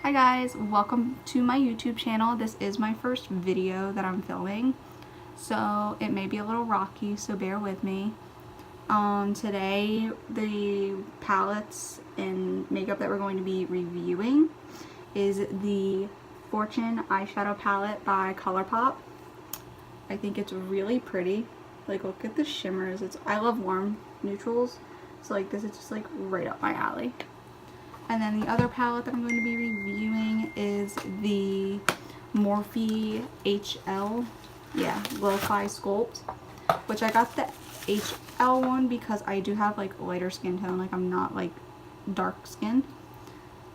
Hi guys, welcome to my YouTube channel. This is my first video that I'm filming, so it may be a little rocky, so bear with me. Today the palettes and makeup that we're going to be reviewing is the Fortune eyeshadow palette by ColourPop. I think it's really pretty. Like, look at the shimmers. I love warm neutrals, so like this is just like right up my alley. And then the other palette that I'm going to be reviewing is the Morphe HL, Lo-Fi Sculpt, which I got the HL one because I do have like lighter skin tone, like I'm not like dark skinned.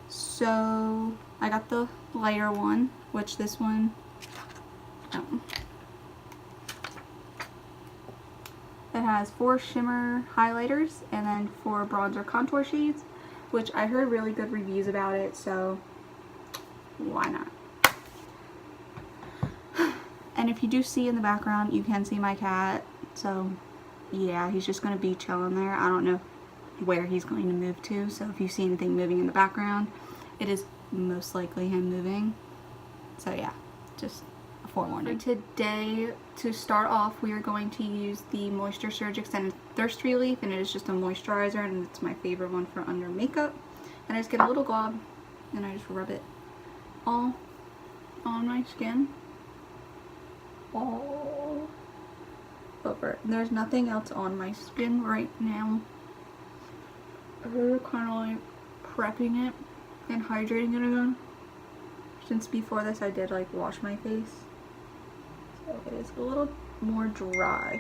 So I got the lighter one, which this one, it has 4 shimmer highlighters and then 4 bronzer contour shades, which I heard really good reviews about it, so why not? And if you do see in the background, you can see my cat, so yeah, he's just going to be chilling there. I don't know where he's going to move to, so if you see anything moving in the background, it is most likely him moving. So yeah, just a forewarning. For today, to start off, we are going to use the Moisture Surge Extended Thirst Relief, and it is just a moisturizer, and it's my favorite one for under makeup. And I just get a little glob, and I just rub it all on my skin. All over. There's nothing else on my skin right now. I'm kind of like prepping it and hydrating it again. Since before this I did like wash my face, so it is a little more dry.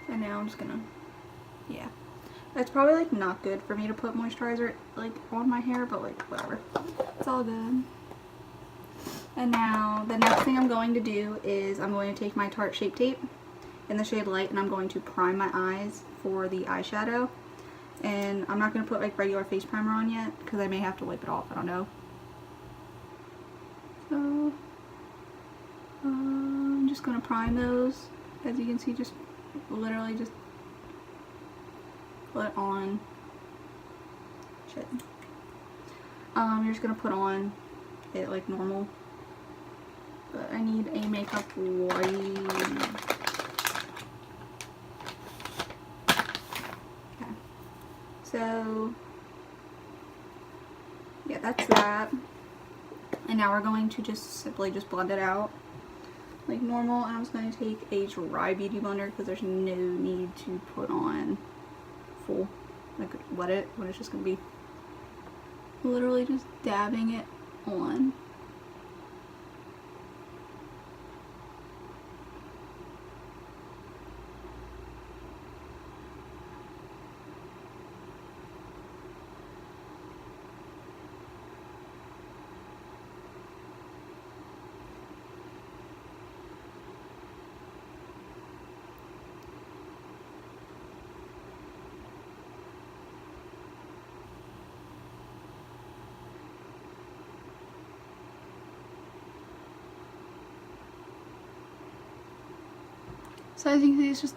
And now I'm just gonna, it's probably like not good for me to put moisturizer like on my hair, but like whatever, it's all good. And now the next thing I'm going to do is I'm going to take my Tarte Shape Tape in the shade Light, and I'm going to prime my eyes for the eyeshadow. And I'm not going to put like regular face primer on yet because I may have to wipe it off, I don't know. So I'm just going to prime those. As you can see, just literally just put on. Shit. You're just going to put on it like normal. But I need a makeup wipe. Okay. So yeah, that's that. And now we're going to just simply just blend it out like normal. And I'm just going to take a dry beauty blender because there's no need to put on full, like wet it when it's just going to be literally just dabbing it on. So as you can see, it's just,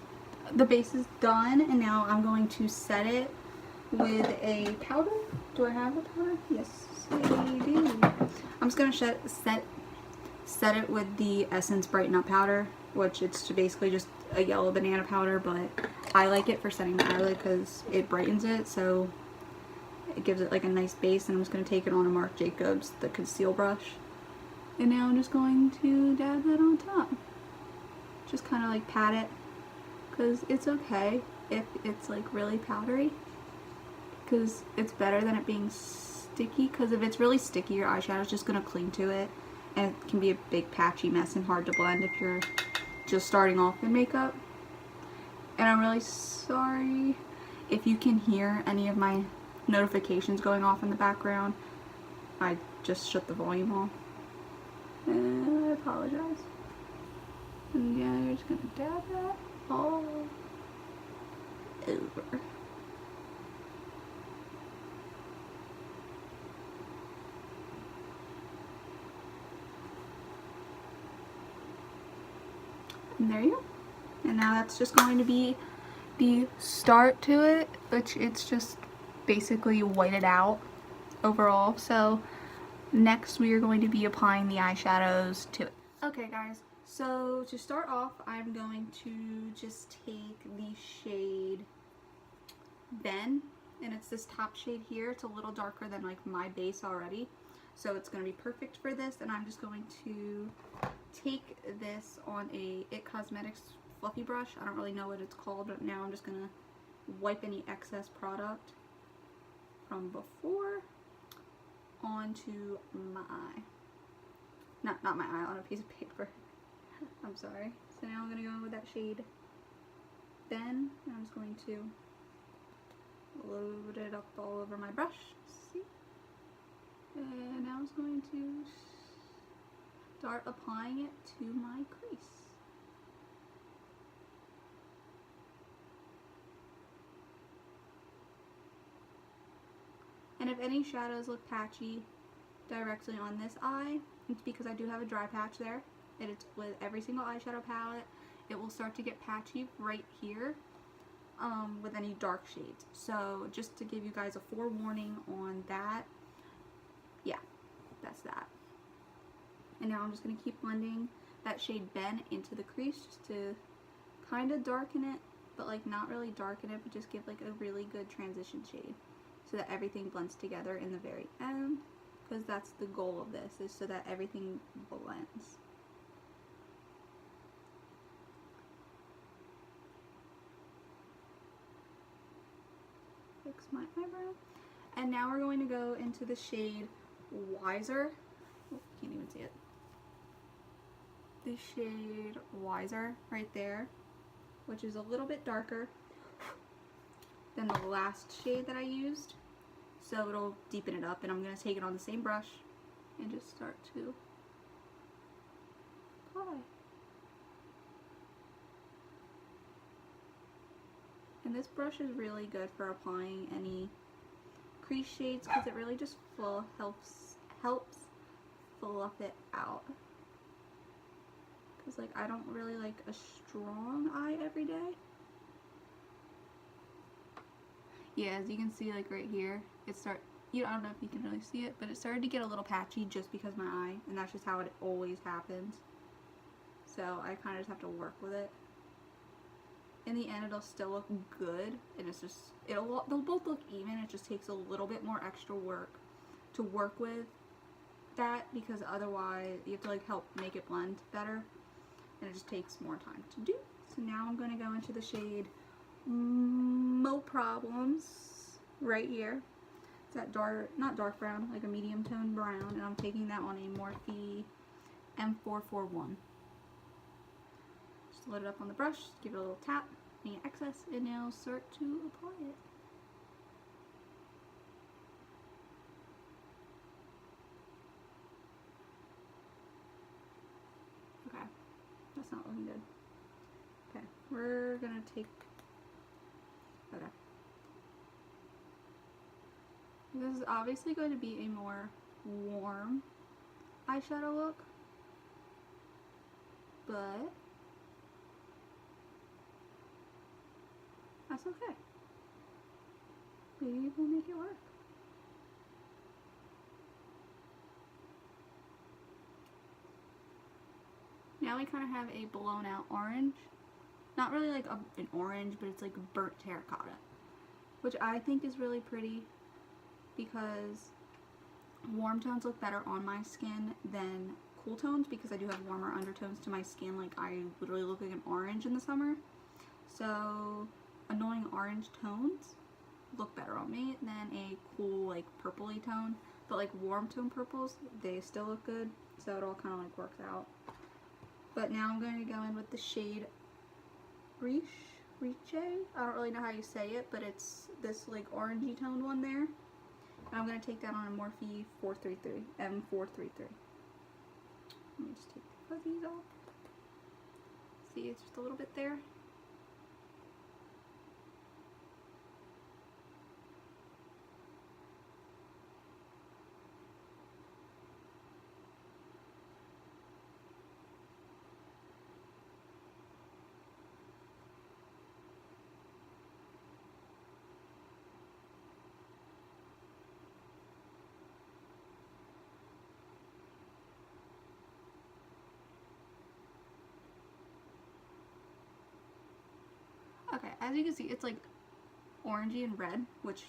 the base is done, and now I'm going to set it with a powder. Do I have a powder? Yes, I do. I'm just going to set it with the Essence Brighten Up powder, which it's basically just a yellow banana powder, but I like it for setting my eyelid because it brightens it, so it gives it like a nice base. And I'm just going to take it on a Marc Jacobs, the conceal brush. And now I'm just going to dab that on top. Just kind of like pat it, because it's okay if it's like really powdery, because it's better than it being sticky, because if it's really sticky, your eyeshadow is just going to cling to it, and it can be a big patchy mess and hard to blend if you're just starting off in makeup. And I'm really sorry if you can hear any of my notifications going off in the background. I just shut the volume off, and I apologize. And yeah, you're just gonna dab that all over. And there you go. And now that's just going to be the start to it, which it's just basically whited out overall. So next we are going to be applying the eyeshadows to it. Okay guys, so to start off, I'm going to just take the shade Ben, and it's this top shade here. It's a little darker than like my base already, so it's going to be perfect for this. And I'm just going to take this on a It Cosmetics fluffy brush. I don't really know what it's called, but now I'm just going to wipe any excess product from before onto my eye. Not my eye, on a piece of paper. I'm sorry. So now I'm going to go in with that shade Ben, and I'm just going to load it up all over my brush. See? And now I'm just going to start applying it to my crease. And if any shadows look patchy directly on this eye, it's because I do have a dry patch there. And it's with every single eyeshadow palette, it will start to get patchy right here with any dark shades. So just to give you guys a forewarning on that, yeah, that's that. And now I'm just going to keep blending that shade Ben into the crease just to kind of darken it, but like not really darken it, but just give like a really good transition shade so that everything blends together in the very end, because that's the goal of this, is so that everything blends. Fix my eyebrow. And now we're going to go into the shade Wiser. Oh, can't even see it. The shade Wiser right there, which is a little bit darker than the last shade that I used. So it'll deepen it up, and I'm going to take it on the same brush and just start to apply. And this brush is really good for applying any crease shades because it really just helps fluff it out. Because like I don't really like a strong eye every day. Yeah, as you can see, like right here, I don't know if you can really see it, but it started to get a little patchy just because my eye, and that's just how it always happens. So I kind of just have to work with it. In the end, it'll still look good, and it's just, they'll both look even. It just takes a little bit more extra work to work with that, because otherwise you have to like help make it blend better, and it just takes more time to do. So now I'm going to go into the shade Mo Problems right here. It's that dark, not dark brown, like a medium tone brown, and I'm taking that on a Morphe M441. Just load it up on the brush, give it a little tap, any excess, and now start to apply it. Okay, that's not looking good. Okay, we're gonna take, okay. This is obviously going to be a more warm eyeshadow look, but that's okay. We will make it work. Now we kind of have a blown out orange. Not really like an orange, but it's like burnt terracotta, which I think is really pretty because warm tones look better on my skin than cool tones, because I do have warmer undertones to my skin. Like I literally look like an orange in the summer. So annoying orange tones look better on me than a cool like purpley tone. But like warm tone purples, they still look good. So it all kind of like works out. But now I'm going to go in with the shade Riche. I don't really know how you say it, but it's this like orangey toned one there. And I'm going to take that on a Morphe M433. Let me just take the fuzzies off. See, it's just a little bit there. as you can see, it's like orangey and red, which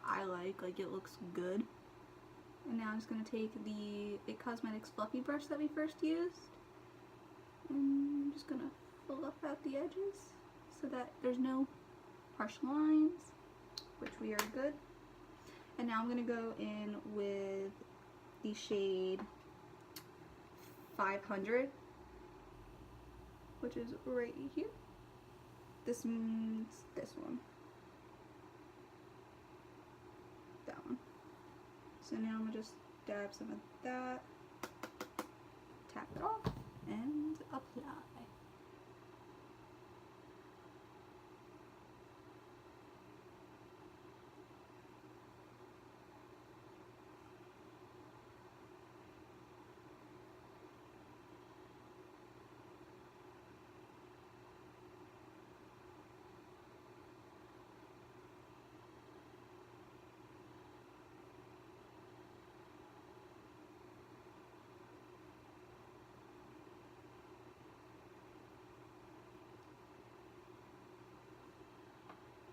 I like it looks good. And now I'm just going to take the It Cosmetics fluffy brush that we first used, and I'm just going to fluff out the edges so that there's no harsh lines, which we are good. And now I'm going to go in with the shade 500, which is right here. This means this one. That one. So now I'm going to just dab some of that, tap it off, and apply.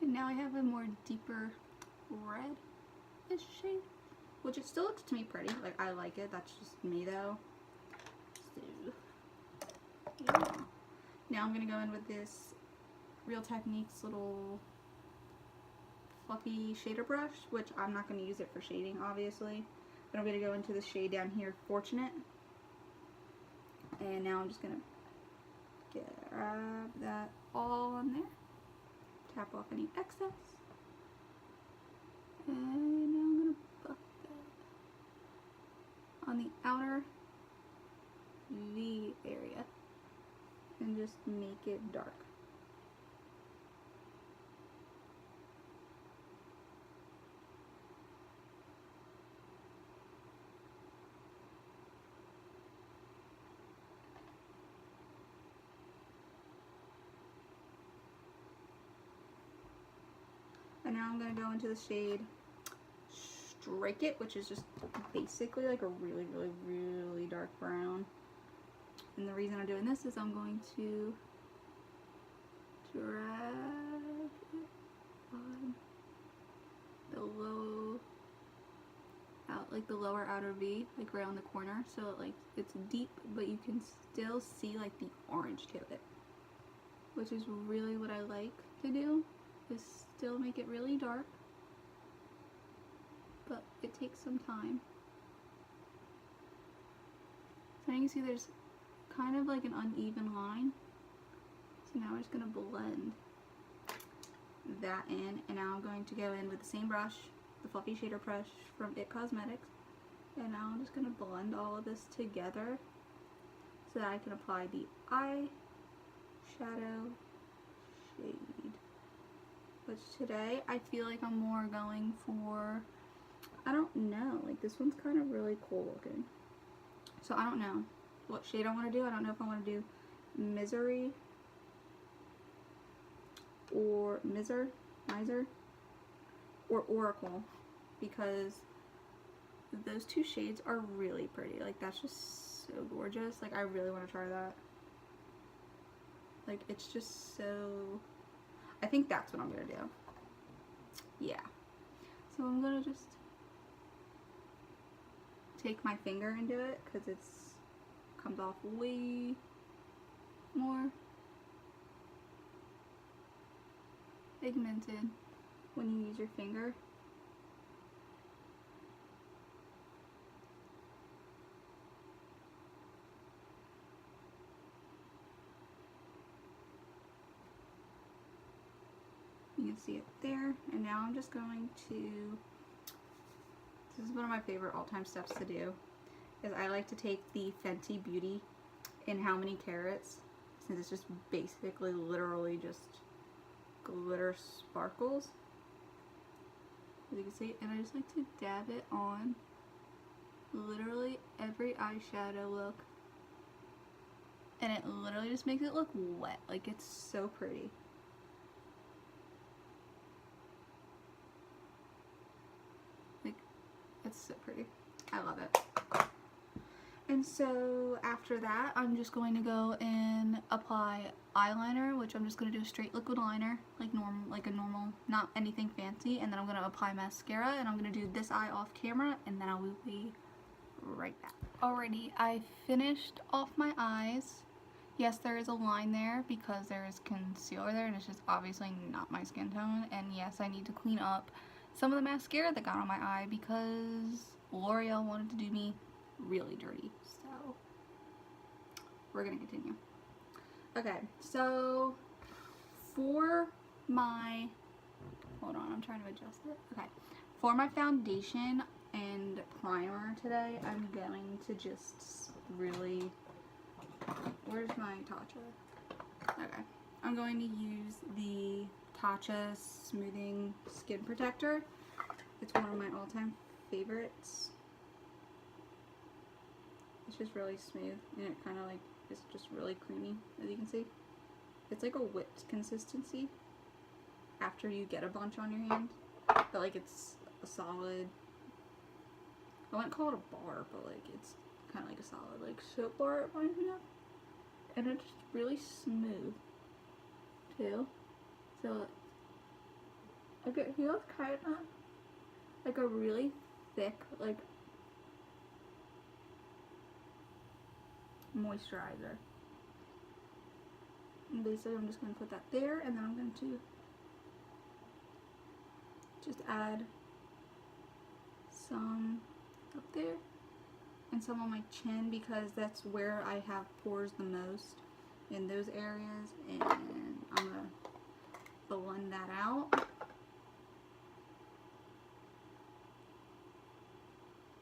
And now I have a more deeper red-ish shade, which it still looks to me pretty. Like, I like it. That's just me, though. So, yeah. Now I'm going to go in with this Real Techniques little fluffy shader brush, which I'm not going to use it for shading, obviously. But I'm going to go into the shade down here, Fortunate. And now I'm just going to grab that all on there. Tap off any excess. And now I'm going to buff that on the outer V area and just make it dark. And now I'm going to go into the shade Strike It, which is just basically like a really, really, really dark brown. And the reason I'm doing this is I'm going to drag it on the the lower outer V, like right on the corner, so like it's deep, but you can still see like the orange to it, which is really what I like to do. Is still make it really dark, but it takes some time. So you can see there's kind of like an uneven line. So now we're just going to blend that in, and now I'm going to go in with the same brush, the fluffy shader brush from It Cosmetics, and now I'm just going to blend all of this together so that I can apply the eyeshadow shade. Which today I feel like I'm more going for, I don't know, like this one's kind of really cool looking. So I don't know what shade I want to do. I don't know if I want to do Misery or Miser or Oracle, because those two shades are really pretty. Like that's just so gorgeous. Like I really want to try that. Like it's just so, I think that's what I'm going to do. Yeah. So I'm going to just take my finger and do it because it's comes off way more pigmented when you use your finger. You can see it there, and now I'm just going to, this is one of my favorite all-time steps to do, is I like to take the Fenty Beauty in How Many Carats, since it's just basically literally just glitter sparkles, as you can see, and I just like to dab it on literally every eyeshadow look, and it literally just makes it look wet. Like it's so pretty. Like it's so pretty. I love it. And so after that, I'm just going to go and apply eyeliner, which I'm just going to do a straight liquid liner, like a normal, not anything fancy. And then I'm going to apply mascara, and I'm going to do this eye off camera, and then I will be right back. Alrighty, I finished off my eyes. Yes, there is a line there because there is concealer there, and it's just obviously not my skin tone. And yes, I need to clean up some of the mascara that got on my eye because L'Oreal wanted to do me really dirty. So we're gonna continue. Okay, so for my, hold on, I'm trying to adjust it. Okay, for my foundation and primer today, I'm going to just really, where's my Tatcha? Okay, I'm going to use the Tatcha Smoothing Skin Protector. It's one of my all-time favorites. It's just really smooth, and it kind of like is just really creamy, as you can see. It's like a whipped consistency after you get a bunch on your hand, but like it's a solid, I wouldn't call it a bar, but like it's kind of like a solid like soap bar, it reminds me of. And it's just really smooth too. So it feels kind of like a really thick like moisturizer. And basically I'm just going to put that there, and then I'm going to just add some up there and some on my chin because that's where I have pores the most, in those areas, and I'm going to blend that out.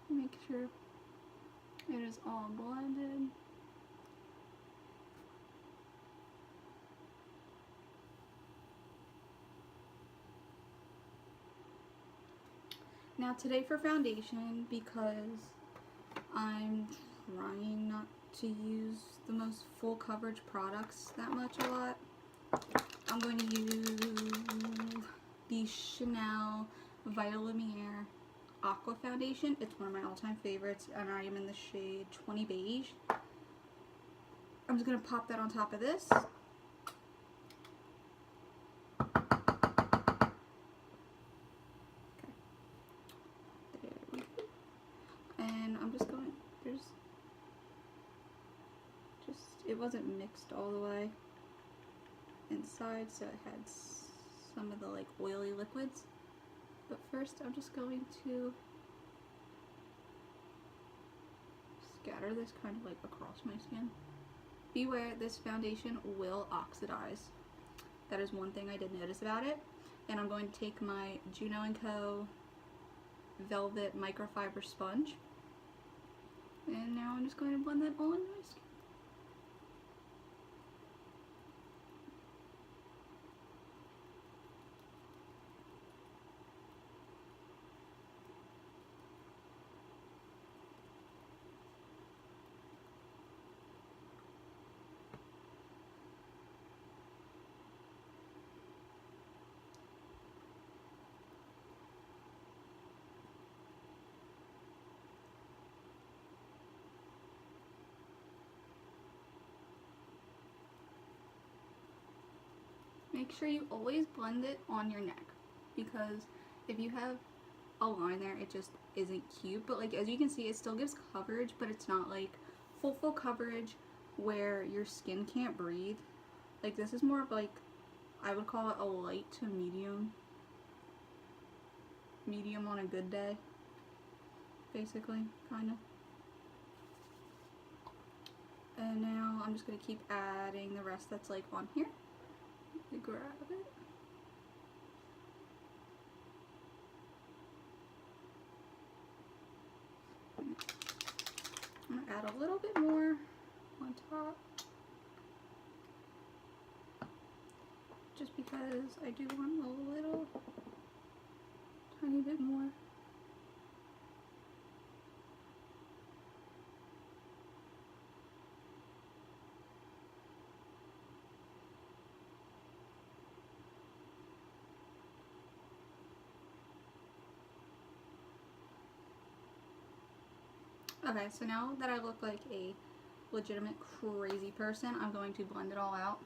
Make sure it is all blended. Now today for foundation, because I'm trying not to use the most full coverage products that much a lot, I'm going to use the Chanel Vita Lumiere Aqua Foundation. It's one of my all-time favorites, and I am in the shade 20 Beige. I'm just going to pop that on top of this. It wasn't mixed all the way inside, so it had some of the like oily liquids. But first I'm just going to scatter this kind of like across my skin. Beware, this foundation will oxidize. That is one thing I did notice about it. And I'm going to take my Juno & Co. Velvet Microfiber Sponge, and now I'm just going to blend that all into my skin. Make sure you always blend it on your neck, because if you have a line there, it just isn't cute. But like as you can see, it still gives coverage, but it's not like full coverage where your skin can't breathe. Like this is more of like, I would call it a light to medium on a good day, basically, kind of. And now I'm just going to keep adding the rest that's like on here. Grab it. I'm going to add a little bit more on top, just because I do want a little tiny bit more. Okay, so now that I look like a legitimate crazy person, I'm going to blend it all out.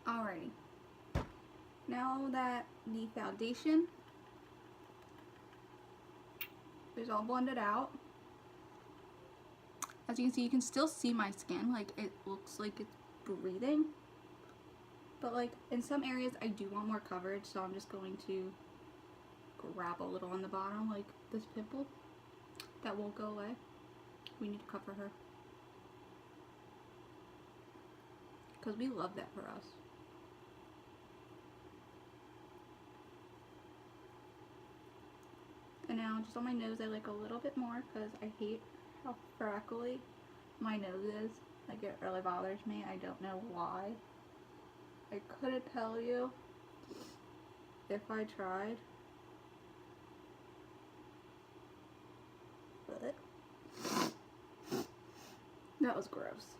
Alrighty. Now that the foundation is all blended out, as you can see, you can still see my skin. Like, it looks like it's breathing. But like, in some areas I do want more coverage, so I'm just going to grab a little on the bottom, like this pimple. That won't go away. We need to cover her. Because we love that for us. And now just on my nose I like a little bit more because I hate how freckly my nose is. Like, it really bothers me. I don't know why. I couldn't tell you if I tried. But that was gross.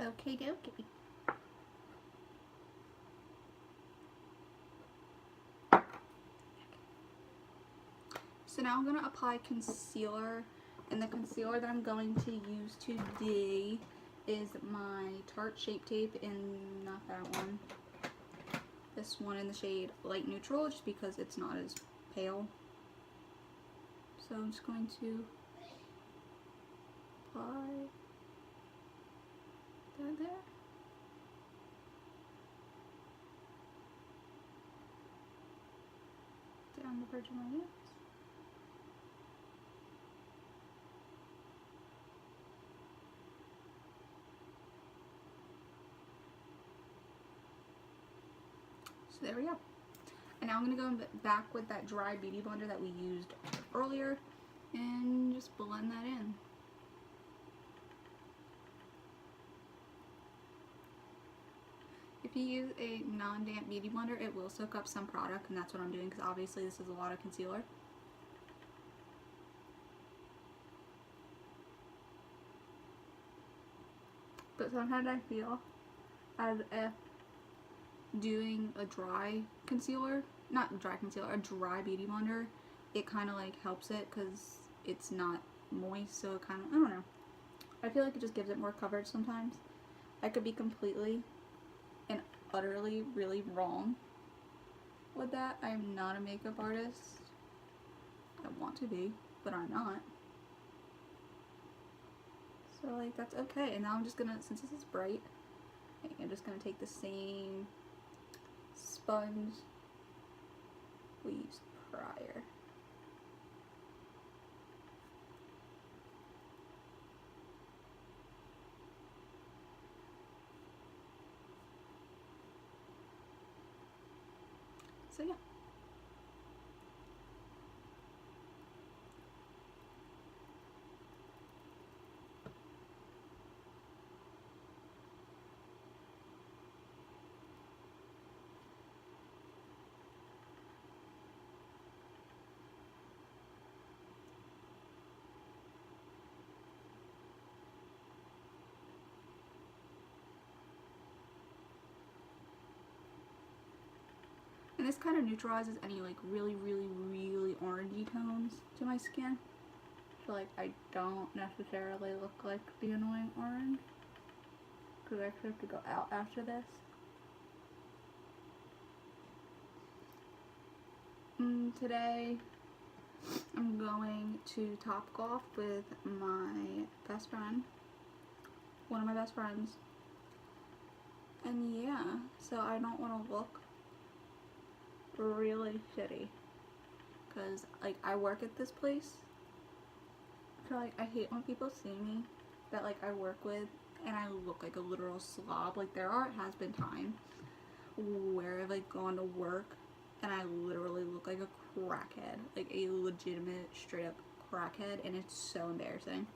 Okay, dokie. So now I'm going to apply concealer, and the concealer that I'm going to use today is my Tarte Shape Tape, and not that one. This one in the shade Light Neutral, just because it's not as pale. So I'm just going to apply that there. Down the bridge of my lips. So there we go. And now I'm going to go back with that dry beauty blender that we used earlier and just blend that in. If you use a non-damp beauty blender, it will soak up some product, and that's what I'm doing because obviously this is a lot of concealer. But sometimes I feel as if doing a dry concealer, not dry concealer, a dry beauty blender, it kind of like helps it because it's not moist, so it kind of, I don't know. I feel like it just gives it more coverage sometimes. I could be completely and utterly really wrong with that. I'm not a makeup artist. I want to be, but I'm not. So like, that's okay. And now I'm just gonna, since this is bright, I'm just gonna take the same sponge we used prior. So yeah. And this kind of neutralizes any like really orangey tones to my skin. feel like I don't necessarily look like the annoying orange, because I actually have to go out after this. Today I'm going to Topgolf with my best friend, one of my best friends, and yeah, so I don't want to look really shitty, because like I work at this place, so like I hate when people see me that like I work with and I look like a literal slob. Like has been time where I've like gone to work and I literally look like a crackhead, like a legitimate straight up crackhead, and it's so embarrassing.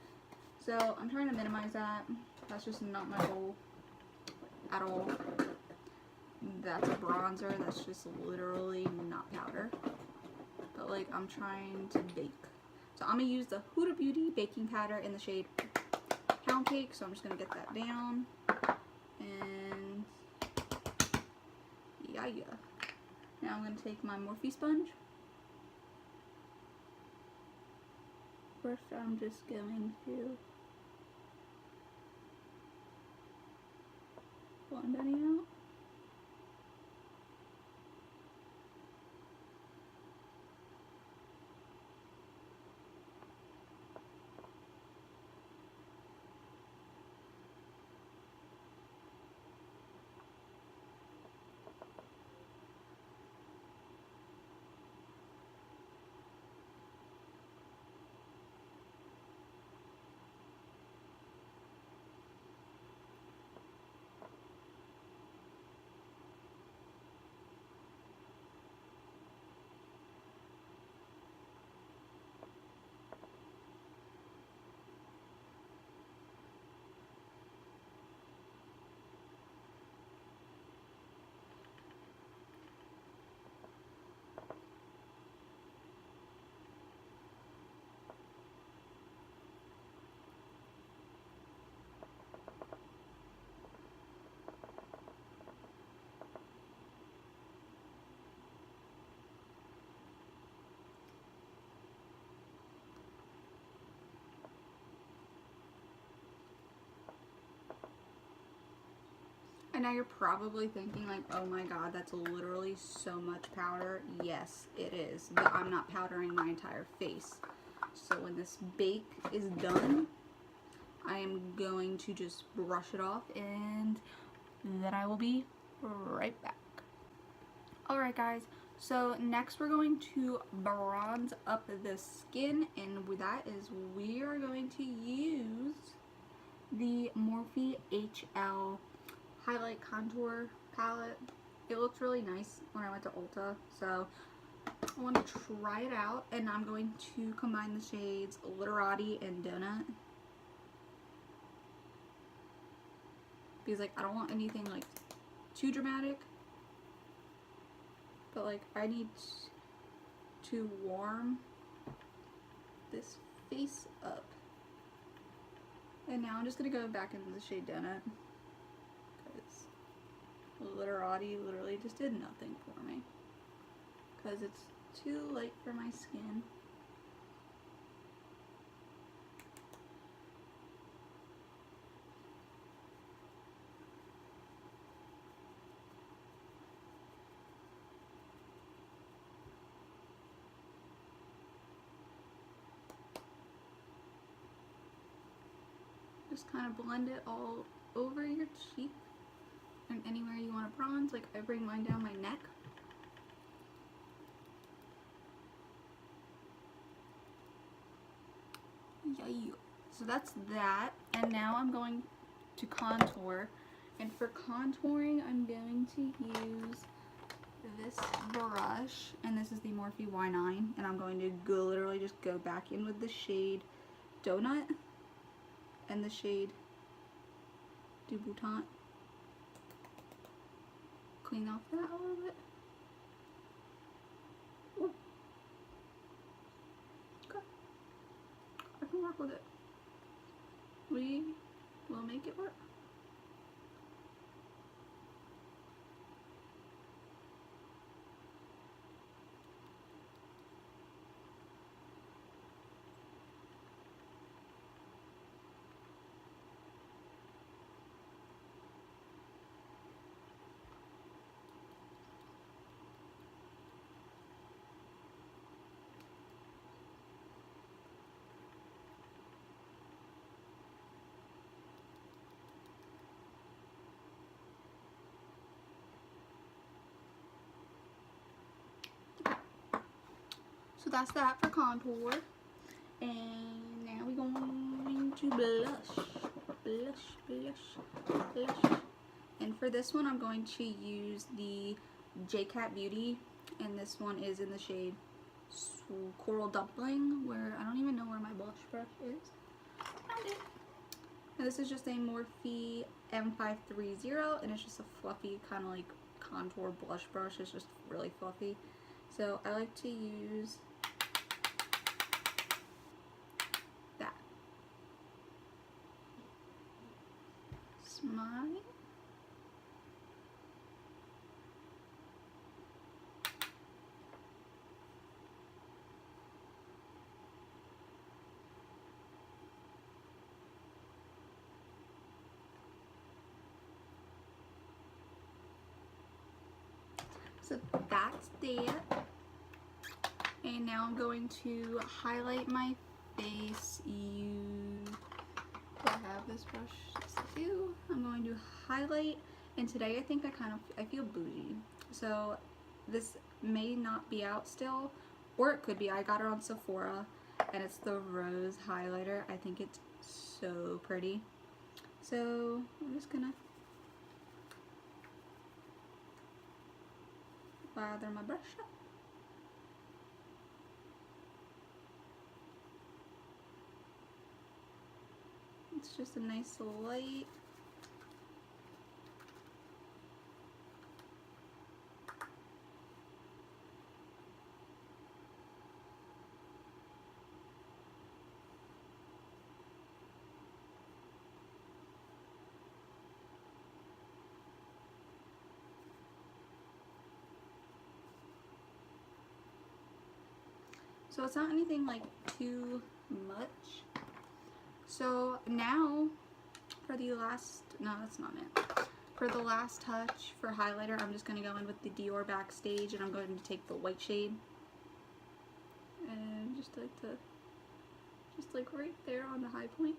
So I'm trying to minimize that. That's just not my goal at all. That's a bronzer, that's just literally not powder. But like I'm trying to bake. So I'm gonna use the Huda Beauty baking powder in the shade Pound Cake. So I'm just gonna get that down. And yeah. Now I'm gonna take my Morphe sponge. First I'm just going to blend any out. And now you're probably thinking like, oh my god, that's literally so much powder. Yes, it is. But I'm not powdering my entire face. So when this bake is done, I am going to just brush it off, and then I will be right back. Alright guys, so next we're going to bronze up the skin, and with that is we are going to use the Morphe HL Highlight Contour Palette. It looked really nice when I went to Ulta, so I want to try it out, and I'm going to combine the shades Literati and Donut. Because like I don't want anything like too dramatic, but like I need to warm this face up. And now I'm just gonna go back into the shade Donut, because Literati literally just did nothing for me, because it's too light for my skin. Just kind of blend it all over your cheek and anywhere you want to bronze. Like I bring mine down my neck. Yeah. So that's that. And now I'm going to contour. And for contouring, I'm going to use this brush. And this is the Morphe Y9. And I'm going to literally just go back in with the shade Donut and the shade Debutante. Clean off that a little bit. Ooh. Okay. I can work with it. We will make it work. So that's that for contour. And now we're going to blush. Blush, blush, blush. And for this one, I'm going to use the J-Cat Beauty. And this one is in the shade Coral Dumpling, where I don't even know where my blush brush is. Found it. And this is just a Morphe M530, and it's just a fluffy kind of like contour blush brush. It's just really fluffy. So I like to use that. Smile. So that's that. And now I'm going to highlight my face. Do I have this brush? Yes, I do. I'm going to highlight, and today I think I feel bougie. So this may not be out still, or it could be. I got it on Sephora, and it's the Rose highlighter. I think it's so pretty. So I'm just gonna lather my brush up. It's just a nice light. So it's not anything like too much. So now for the last, no, that's not it. For the last touch for highlighter, I'm just going to go in with the Dior Backstage, and I'm going to take the white shade and just like right there on the high point.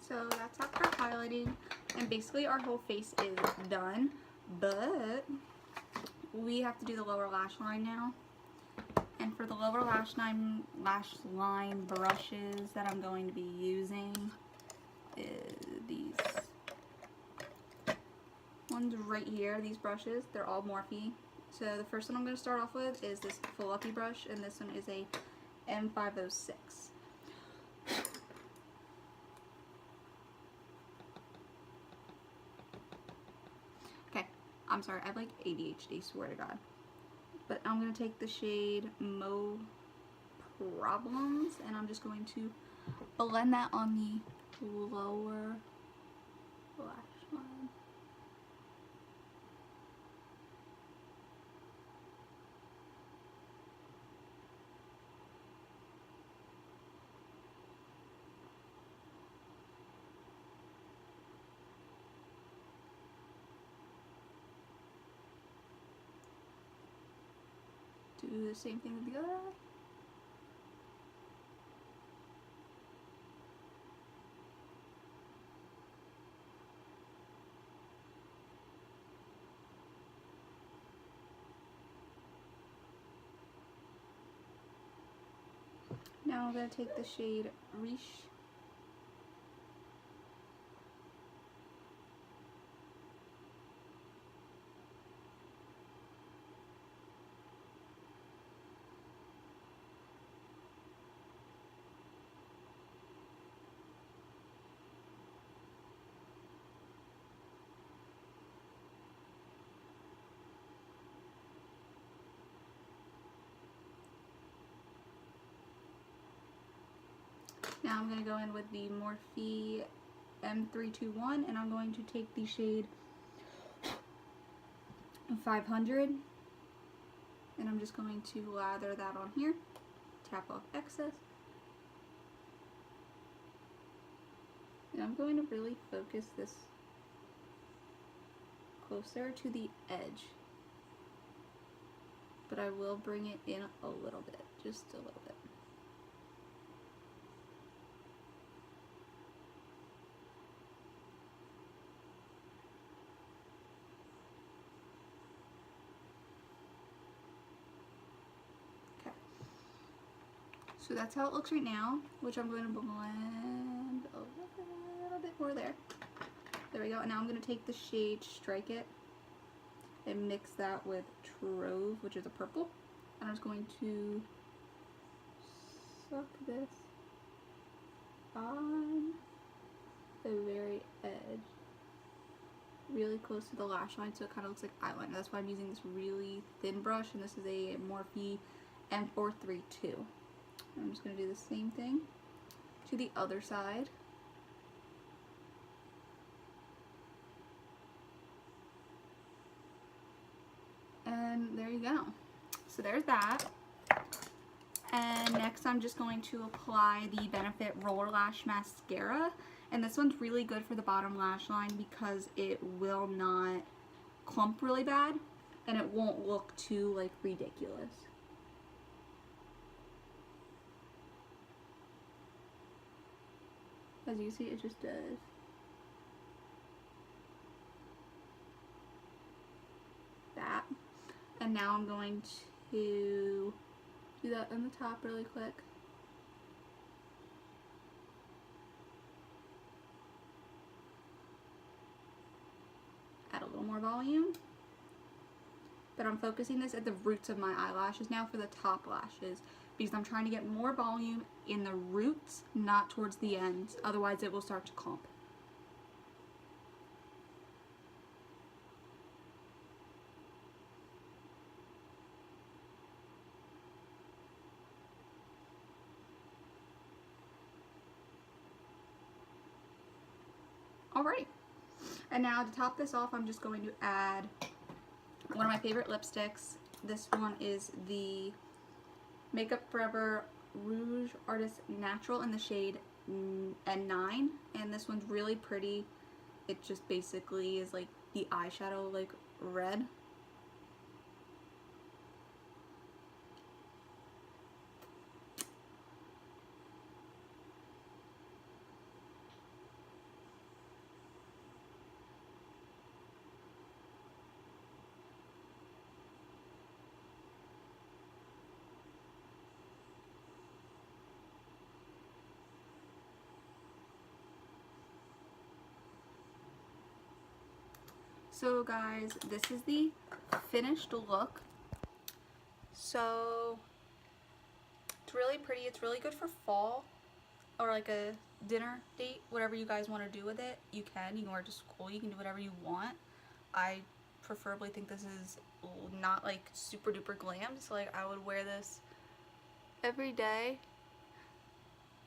So that's after highlighting, and basically our whole face is done, but we have to do the lower lash line now. And for the lower lash line brushes that I'm going to be using is these ones right here, these brushes. They're all Morphe. So the first one I'm going to start off with is this fluffy brush, and this one is a M506. Okay, I'm sorry, I have like ADHD, swear to God. But I'm going to take the shade Mo Problems, and I'm just going to blend that on the lower lash line. Do the same thing with the other eye. Now I'm going to take the shade Riche. Now I'm going to go in with the Morphe M321, and I'm going to take the shade 500, and I'm just going to lather that on here, tap off excess, and I'm going to really focus this closer to the edge, but I will bring it in a little bit, just a little bit. So that's how it looks right now, which I'm going to blend a little bit more there. There we go. And now I'm going to take the shade Strike It and mix that with Trove, which is a purple. And I'm just going to suck this on the very edge, really close to the lash line, so it kind of looks like eyeliner. That's why I'm using this really thin brush, and this is a Morphe M432. I'm just going to do the same thing to the other side. And there you go. So there's that. And next I'm just going to apply the Benefit Roller Lash Mascara. And this one's really good for the bottom lash line because it will not clump really bad and it won't look too like ridiculous. As you see, it just does. That. And now I'm going to do that on the top really quick. Add a little more volume. But I'm focusing this at the roots of my eyelashes now for the top lashes because I'm trying to get more volume in the roots, not towards the ends. Otherwise it will start to clump. Alright, and now to top this off, I'm just going to add one of my favorite lipsticks. This one is the Makeup Forever Rouge Artist Natural in the shade N9, and this one's really pretty. It just basically is like the eyeshadow, like red. So guys, this is the finished look. So it's really pretty. It's really good for fall or like a dinner date, whatever you guys want to do with it. You can wear it to school, you can do whatever you want. I preferably think this is not like super duper glam, so like I would wear this every day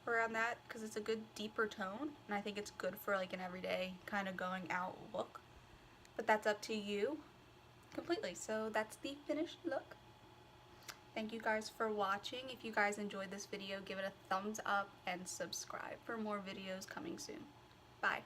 around that because it's a good deeper tone, and I think it's good for like an everyday kind of going out look. But that's up to you completely. So that's the finished look. Thank you guys for watching. If you guys enjoyed this video, give it a thumbs up and subscribe for more videos coming soon. Bye.